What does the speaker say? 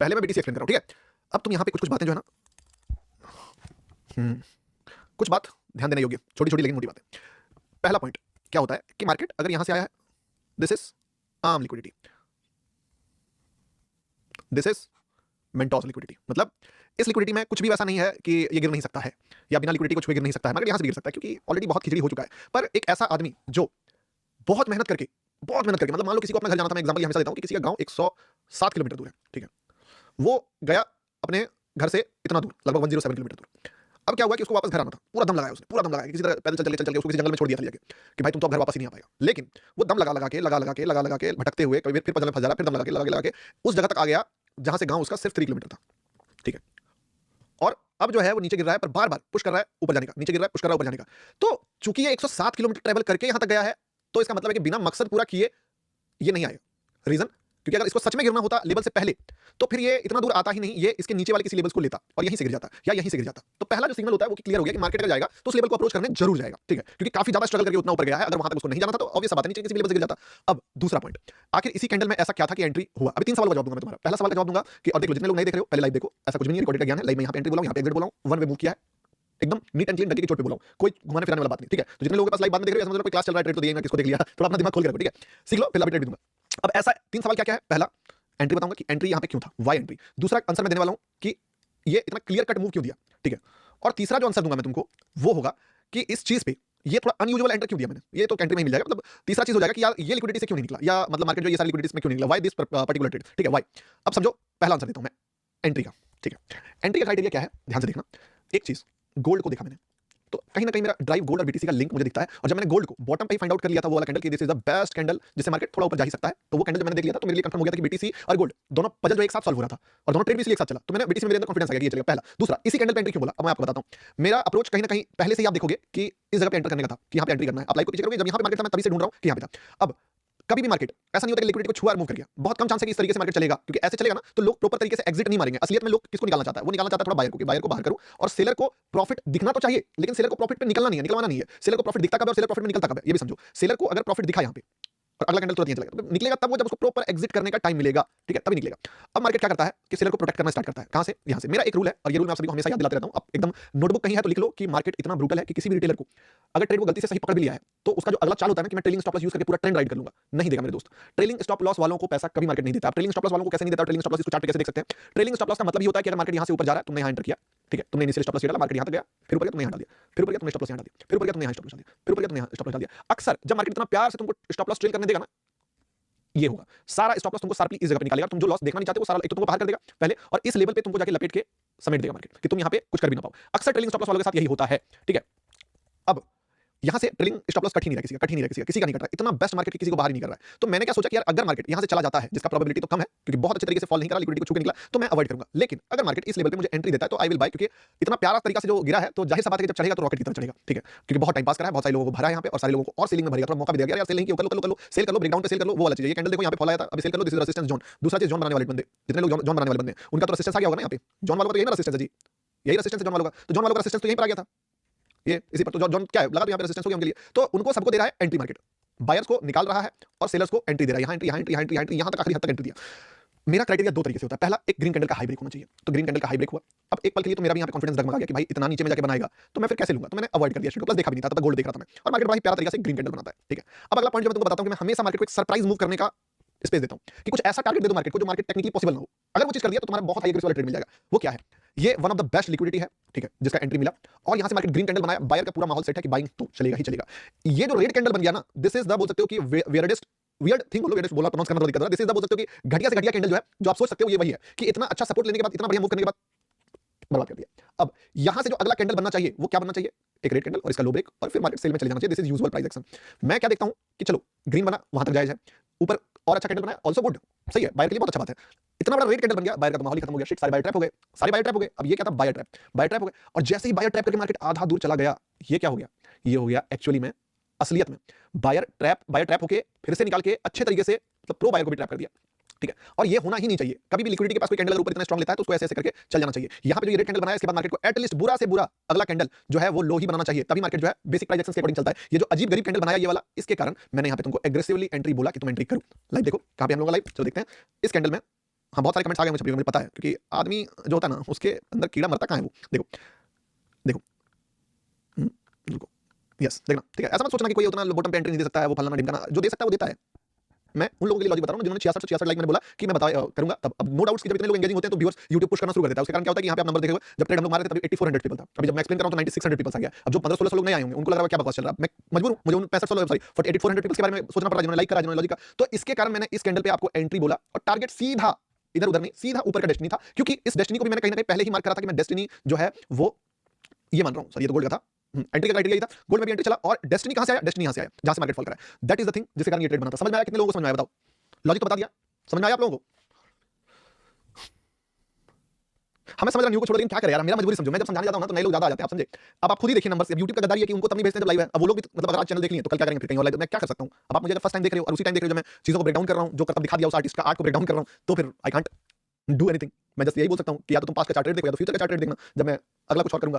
पहले मैं BTC explain कर रहा हूं, ठीक है। अब तुम यहां पे कुछ कुछ बातें जो है ना, कुछ बात ध्यान देने योग्य, छोटी छोटी लेकिन मोटी बातें। पहला पॉइंट क्या होता है कि मार्केट अगर यहां से आया है, this is arm liquidity, this is Mentos liquidity. मतलब इस लिक्विडिटी में कुछ भी वैसा नहीं है कि ये गिर नहीं सकता है, या बिना लिक्विडिटी कुछ भी गिर नहीं सकता है। मार्केट यहां से भी गिर सकता है क्योंकि ऑलरेडी बहुत खिचड़ी हो चुका है। पर एक ऐसा आदमी जो बहुत मेहनत करके, मतलब मान लो किसी को अपना घर जाना था, मैं एग्जांपल हमेशा देता हूं कि किसी का गांव 107 किलोमीटर दूर है, ठीक है। वो गया अपने घर से इतना दूर, लगभग 107 किलोमीटर दूर। अब क्या हुआ कि उसको वापस घर आना था, पूरा दम लगाया उसने, पूरा दम लगाया, किसी तरह पैदल चल के उसको किसी जंगल में छोड़ दिया था लेके कि भाई तुम तो अब घर वापस ही नहीं आ पाएगा। लेकिन वो दम लगा के भटकते हुए कभी फिर पजल में फंस जा रहा, फिर दम लगा के उस जगह तक आ गया जहां से गांव उसका सिर्फ 3 किलोमीटर था, ठीक है। और अब जो है वो नीचे गिर रहा है, पर बार बार पुश कर रहा है ऊपर जाने का, नीचे गिर रहा है, पुश कर रहा है ऊपर जाने का। तो चूंकि ये 107 किलोमीटर ट्रेवल करके यहां तक गया है, तो इसका मतलब है कि बिना मकसद पूरा किए ये नहीं आएगा। रीजन, क्योंकि अगर इसको सच में गिरना होता लेवल से पहले, तो फिर ये इतना दूर आता ही नहीं, ये इसके नीचे वाले किसी लेवल्स को लेता और यहीं से गिर जाता या यहीं से गिर जाता। तो पहला जो सिग्नल होता है वो क्लियर हो गया कि मार्केट अगर जाएगा तो उस लेवल को अप्रोच करने जरूर जाएगा, ठीक है, क्योंकि काफी ज्यादा स्ट्रगल करके उतना ऊपर गया है। अगर वहां तक उसको नहीं जाना था तो ऑब्वियस बात है नीचे किसी लेवल से गिर जाता। अब दूसरा पॉइंट, आखिर इसी कैंडल में ऐसा क्या था कि एंट्री हुआ। अभी 3 सवाल का जवाब दूंगा मैं तुम्हारा। पहला सवाल का जवाब दूंगा कि, और देख लो जितने लोग नहीं देख रहे हो पहले लाइव देखो, ऐसा कुछ भी नहीं है, रिकॉर्डेड का ज्ञान है। लाइव में यहां पे एंट्री बोला हूं, यहां पे एग्जिट बोला हूं, वन वे मूव किया है, एकदम नीट एंड क्लीन डंके की चोट पे बोला हूं, कोई घुमाने फिराने वाला बात नहीं, ठीक है। तो जितने लोगों के पास लाइव बाद में देख रहे हो, समझ लो कोई क्लास चल रहा है, ट्रेड तो दिया किसको देख लिया, थोड़ा अपना दिमाग खोल कर रखो, ठीक है, सीख लो, फिर अभी ट्रेड भी दूंगा। अब ऐसा 3 सवाल क्या क्या है। पहला एंट्री बताऊंगा कि एंट्री यहां पे क्यों था, वाई एंट्री। दूसरा आंसर मैं देने वाला हूं कि ये इतना क्लियर कट मूव क्यों दिया, ठीक है। और तीसरा जो आंसर दूंगा मैं तुमको वो होगा कि इस चीज पे ये थोड़ा अनयूजुअल एंटर क्यों दिया मैंने, ये तो एंट्री में ही मिल जाएगा। मतलब तीसरा चीज हो जाएगा कि यार ये लिक्विडिटी से क्यों नहीं निकला, या मतलब मार्केट जो ये सारी लिक्विडिटीज में क्यों नहीं निकला, व्हाई दिस पर्टिकुलर ट्रेड, ठीक है, व्हाई। अब समझो, पहला आंसर देता हूं मैं एंट्री का, ठीक है। एंट्री का क्राइटेरिया क्या है, ध्यान से देखना। एक चीज, गोल्ड को देखा मैंने, तो कहीं ना कहीं मेरा ड्राइव गोल्ड और बीटीसी का लिंक मुझे दिखता है। और जब मैंने गोल्ड को बॉटम पे ही फाइंड आउट कर लिया था, वो वाला कैंडल कि this is the best candle जिससे मार्केट थोड़ा ऊपर जा ही सकता है, तो वो कैंडल जब मैंने देख लिया था तो मेरे लिए कंफर्म हो गया था कि बीटीसी और गोल्ड दोनों पजल जो एक साथ सॉल्व हो रहा था और दोनों ट्रेड भी इसलिए एक साथ चला, तो मैंने बीटीसी में मेरे अंदर कॉन्फिडेंस आ गया कि ये चलेगा। पहला। दूसरा, इसी कैंडल पे एंट्री क्यों बोला, अब मैं आपको बताता हूं। मेरा अप्रोच कहीं ना कहीं पहले से ही आप देखोगे कि इस जगह पे एंटर करने का था, कि यहां पे एंट्री करना है। आप लाइव को पीछे करोगे, जब यहां पे मार्केट था मैं तभी से ढूंढ रहा हूं कि यहां पे था। अब कभी भी मार्केट ऐसा नहीं होता कि लिक्विडिटी को छुआ और मूव कर गया, बहुत कम चांस है कि इस तरीके से मार्केट चलेगा, क्योंकि ऐसे चलेगा ना तो लोग प्रॉपर तरीके से एग्जिट नहीं मारेंगे। असलियत में लोग किसको निकालना चाहता है, वो निकालना चाहता है थोड़ा बायर को, कि बायर को बाहर करूं और सेलर को प्रॉफिट दिखना तो चाहिए, लेकिन सेलर को प्रॉफिट पे निकलना नहीं है, निकलवाना नहीं है। सेलर को प्रॉफिट दिखता कब है और सेलर प्रॉफिट में निकलता कब है, ये भी समझो। सेलर को अगर प्रॉफिट दिखा यहां पे और अगला कैंडल तुरंत यहां चलेगा, तो निकलेगा तब वो जब उसको प्रॉपर एग्जिट करने का टाइम मिलेगा, ठीक है, तभी निकलेगा। अब मार्केट क्या करता है कि सेलर को प्रोटेक्ट करना स्टार्ट करता है, कहां से, यहां से। मेरा एक रूल है और ये रूल मैं आप सभी को हमेशा याद दिलाते रहता हूं। अब एकदम नोटबुक कहीं है तो लिख लो कि मार्केट इतना ब्रूटल है कि किसी भी रिटेलर को अगर ट्रेड को गलती से सही पकड़ भी लिया है तो उसका जो अगला चाल होता है ना कि मैं ट्रेलिंग स्टॉप लॉस यूज करके पूरा ट्रेंड राइड कर लूंगा, नहीं देगा मेरे दोस्त। ट्रेलिंग स्टॉप लॉस वालों को पैसा कभी मार्केट नहीं देता। ट्रेलिंग स्टॉप लॉस वालों को कैसे नहीं देता, ट्रेलिंग स्टॉप लॉस इसको चार्ट पे कैसे देख सकते हैं। ट्रेलिंग स्टॉप लॉस का मतलब ये होता है कि अगर मार्केट यहां से ऊपर जा रहा है, तुमने यहां एंटर किया, ठीक है, तुमने इनिशियल स्टॉप लॉस डाला, मार्केट यहां तक गया, फिर ऊपर गया तुमने यहां डाल दिया, फिर ऊपर गया तुमने स्टॉप लॉस यहां डाल दिया, फिर ऊपर गया तुमने यहां स्टॉप लॉस डाल दिया, फिर ऊपर गया तुमने यहां स्टॉप लॉस डाल दिया। अक्सर जब मार्केट इतना प्यार से तुमको स्टॉप लॉस ट्रेल करने देगा ना, ये होगा सारा स्टॉप लॉस तुमको शार्पली इस जगह पे निकालेगा। तुम जो लॉस देखना नहीं चाहते वो सारा एक तो तुमको बाहर कर देगा पहले, और इस लेवल पे तुमको जाके लपेट के समेट देगा मार्केट कि तुम यहां पे कुछ कर भी ना पाओ। अक्सर ट्रेलिंग स्टॉप लॉस वालों के साथ यही होता है, ठीक है। अब यहां से ट्रेलिंग स्टॉप लॉस कट ही नहीं रहा किसी का, कट ही नहीं रहा किसी का नहीं कट रहा, इतना बेस्ट मार्केट किसी को बाहर नहीं कर रहा है। तो मैंने क्या सोचा कि यार अगर मार्केट यहां से चला जाता है, जिसका प्रोबेबिलिटी तो कम है क्योंकि बहुत अच्छे तरीके से फॉल नहीं करा, लिक्विडिटी को छू के निकला, तो मैं अवॉइड करूंगा। लेकिन अगर मार्केट इस लेवल पे मुझे एंट्री देता है तो आई विल बाय, क्योंकि इतना प्यारा तरीका से जो गिरा है तो जाहिर सा बात है कि जब चढ़ेगा तो रॉकेट की तरह चढ़ेगा, ठीक है, क्योंकि बहुत टाइम पास करा है, बहुत सारे लोगों को भरा है यहां पे और सारे लोगों को और सेलिंग में भरेगा, थोड़ा मौका भी देगा यार सेल नहीं किया, कर लो सेल कर लो, ब्रेकडाउन पे सेल कर लो, वो वाला चीज। ये कैंडल देखो यहां पे फॉल आया था, अभी सेल कर लो, दिस इज रेजिस्टेंस जोन। दूसरा चीज जोन बनाने वाले बंदे, जितने लोग जोन बनाने वाले बंदे उनका तो रेजिस्टेंस आ गया होगा ना यहां पे, जोन वालों का तो यही ना रेजिस्टेंस है जी, यही रेजिस्टेंस है जोन वालों का। तो जोन वालों का रेजिस्टेंस तो यहीं पर आ गया था, ये इसी पर तो जोन क्या है लगा, तो यहां पे रेजिस्टेंस हो गया उनके लिए। तो उनको सबको दे रहा है एंट्री मार्केट, बायर्स को निकाल रहा है और सेलर्स को एंट्री दे रहा है, यहां एंट्री यहां एंट्री यहां एंट्री यहां एंट्री, यहां तक आखिरी हद तक एंट्री दिया। मेरा क्राइटेरिया दो तरीके से होता है। पहला, एक ग्रीन कैंडल का हाई ब्रेक होना चाहिए, तो ग्रीन कैंडल का हाई ब्रेक हुआ। अब एक पल के लिए तो मेरा भी यहां पे कॉन्फिडेंस डगमगा गया कि भाई इतना नीचे में जाके बनाएगा तो मैं फिर कैसे लूंगा, तो मैंने अवॉइड कर दिया। प्लस देखा भी नहीं था, तब तक गोल्ड देख रहा था मैं, और मार्केट बड़ा ही प्यारा तरीके से ग्रीन कैंडल बनाता है, ठीक है। अब अगला पॉइंट जो मैं तुमको बताता हूं कि मैं हमेशा मार्केट को एक सरप्राइज मूव करने का स्पेस देता हूं, कि कुछ ऐसा टारगेट दे दो मार्केट को जो मार्केट टेक्निकली पॉसिबल ना हो। अगर वो चीज कर दिया तो तुम्हारा बहुत हाई एग्रेसिव वाला ट्रेड मिल जाएगा। वो क्या है, ये one of the best liquidity है, ठीक है, जिसका एंट्री मिला और यहां से मार्केट ग्रीन कैंडल बनाया, बायर का पूरा माहौल सेट है कि बाइंग तो चलेगा ही चलेगा। ये जो रेड कैंडल बन गया ना, दिस इज द बोल सकते हो कि वियर्डेस्ट वियर्ड थिंग बोलो, वियर्डेस्ट बोला प्रोनाउंस करना थोड़ा दिक्कत है। दिस इज द बोल सकते हो कि घटिया से घटिया कैंडल जो है, जो आप सोच सकते हो ये वही है कि इतना अच्छा सपोर्ट लेने के बाद, इतना बढ़िया मूव करने के बाद बर्बाद कर दिया। अब यहां से जो अगला कैंडल बनना चाहिए वो क्या बनना चाहिए, एक रेड कैंडल और इसका लो ब्रेक और फिर मार्केट सेल में चले जाना चाहिए। This is usual price action. मैं क्या देखता हूं कि चलो ग्रीन बना, वहां तक जायज है, ऊपर और अच्छा कैंडल बनाया, आल्सो गुड, सही है, बायर के लिए बहुत अच्छा बात है। इतना बड़ा रेड कैंडल बन गया, बायर का तो माहौल ही खत्म हो गया, शिट, सारे बायर ट्रैप हो गए, सारे बायर ट्रैप हो गए। अब ये क्या था, बायर ट्रैप हो गए, और जैसे ही बायर ट्रैप करके मार्केट आधा दूर चला गया, ये क्या हो गया, ये हो गया एक्चुअली में असलियत में बायर ट्रैप होके फिर से निकाल के अच्छे तरीके से मतलब प्रो बायर को भी ट्रैप कर दिया, ठीक है। और ये होना ही नहीं चाहिए कभी भी। लिक्विडिटी के पास कोई कैंडल अगर ऊपर इतना स्ट्रांग लेता है तो उसको ऐसे ऐसे करके चल जाना चाहिए। यहां पे जो ये रेड कैंडल बनाया, इसके बाद मार्केट को एटलीस्ट बुरा से बुरा अगला कैंडल जो है वो लो ही बनाना चाहिए, तभी मार्केट जो है बेसिक प्राइस एक्शन के अकॉर्डिंग चलता है। ये जो अजीब गरीब कैंडल बनाया ये वाला, इसके कारण मैंने यहां पे तुमको एग्रेसिवली एंट्री बोला कि तुम एंट्री करो। लाइव देखो कहां पे हम लोग लाइव, चलो देखते हैं। इस कैंडल में हाँ, बहुत सारे कमेंट्स आ गए मुझे पता है, क्योंकि आदमी जो होता है ना, उसके अंदर कीड़ा मरता कहाँ है वो? देखो, देखो, रुको, यस, देखना, ठीक है? ऐसा मत सोचना कि कोई उतना बॉटम पे एंट्री नहीं दे सकता है, वो फलाना-ढिमकाना, जो दे सकता है वो देता है। मैं उन लोगों के लिए लॉजिक बता रहा हूँ जिन्होंने 66 से 66 लाइक मैंने बोला कि मैं करूँगा, तब अब नो डाउट्स कि जब इतने लोग एंगेजिंग होते हैं तो व्यूअर्स यूट्यूब पुश करना शुरू कर देता है। उसके कारण क्या होता है कि यहाँ पे आप नंबर देखे हुए, जब ट्रेड हम लोग मार रहे थे तब 8400 पीपल था। अभी जब मैं एक्सप्लेन कर रहा हूँ तो 9600 पीपल्स आ गया। अब जो 1500-1600 लोग नए आए होंगे उनको लग रहा है क्या बकवास चल रहा है। मैं मजबूर हूँ, मुझे उन 8400 पीपल्स के बारे में सोचना पड़ा, जिन्होंने लाइक करा, जिन्होंने लॉजिक करा। तो इसके कारण मैंने इस कैंडल पे आपको एंट्री बोला और टारगेट सीधा इधर-उधर नहीं, सीधा ऊपर का डेस्टिनी था, क्योंकि इस डेस्टिनी को भी मैंने कहीं न कहीं पहले ही मार्क करा था कि मैं डेस्टिनी जो है वो ये मान रहा हूँ। सर ये तो गोल्ड का था। एंट्री का क्राइटेरिया ये था, गोल्ड में भी एंट्री चला और डेस्टिनी कहाँ से आया? डेस्टिनी यहाँ से आया, जहाँ से मार्केट फॉल करा है। दैट इज द थिंग जिसके कारण ये ट्रेड बना था। समझ में आया? कितने लोगों को समझ में आया बताओ? लॉजिक तो बता दिया, समझ में आया आप लोगों को? हमें समझ रहा न्यू को छोड़, लेकिन क्या करें यार, मेरा मजबूरी समझो। मैं जब समझाने जाता हूं ना तो नए लोग ज्यादा आ जाते हैं, आप समझे? अब आप खुद ही देखिए नंबर से, यूट्यूब का गद्दारी है कि उनको तब नहीं भेजते जब लाइव है। अब वो लोग भी मतलब अगर आज चैनल देख लिए तो कल क्या करेंगे फिर कहीं और लाइव, तो मैं क्या कर सकता हूं? अब आप मुझे अगर फर्स्ट टाइम देख रहे हो और उसी टाइम देख रहे हो जब मैं चीजों को ब्रेक डाउन कर रहा हूं, जो करतब दिखा दिया उस आर्टिस्ट का आर्ट को ब्रेक डाउन कर रहा हूं, तो फिर आई कांट डू एनीथिंग। मैं जस्ट यही बोल सकता हूं कि या तो तुम पास्ट का चार्ट रेट देखो या तो फ्यूचर का चार्ट रेट देखना, जब मैं अगला कुछ और करूंगा।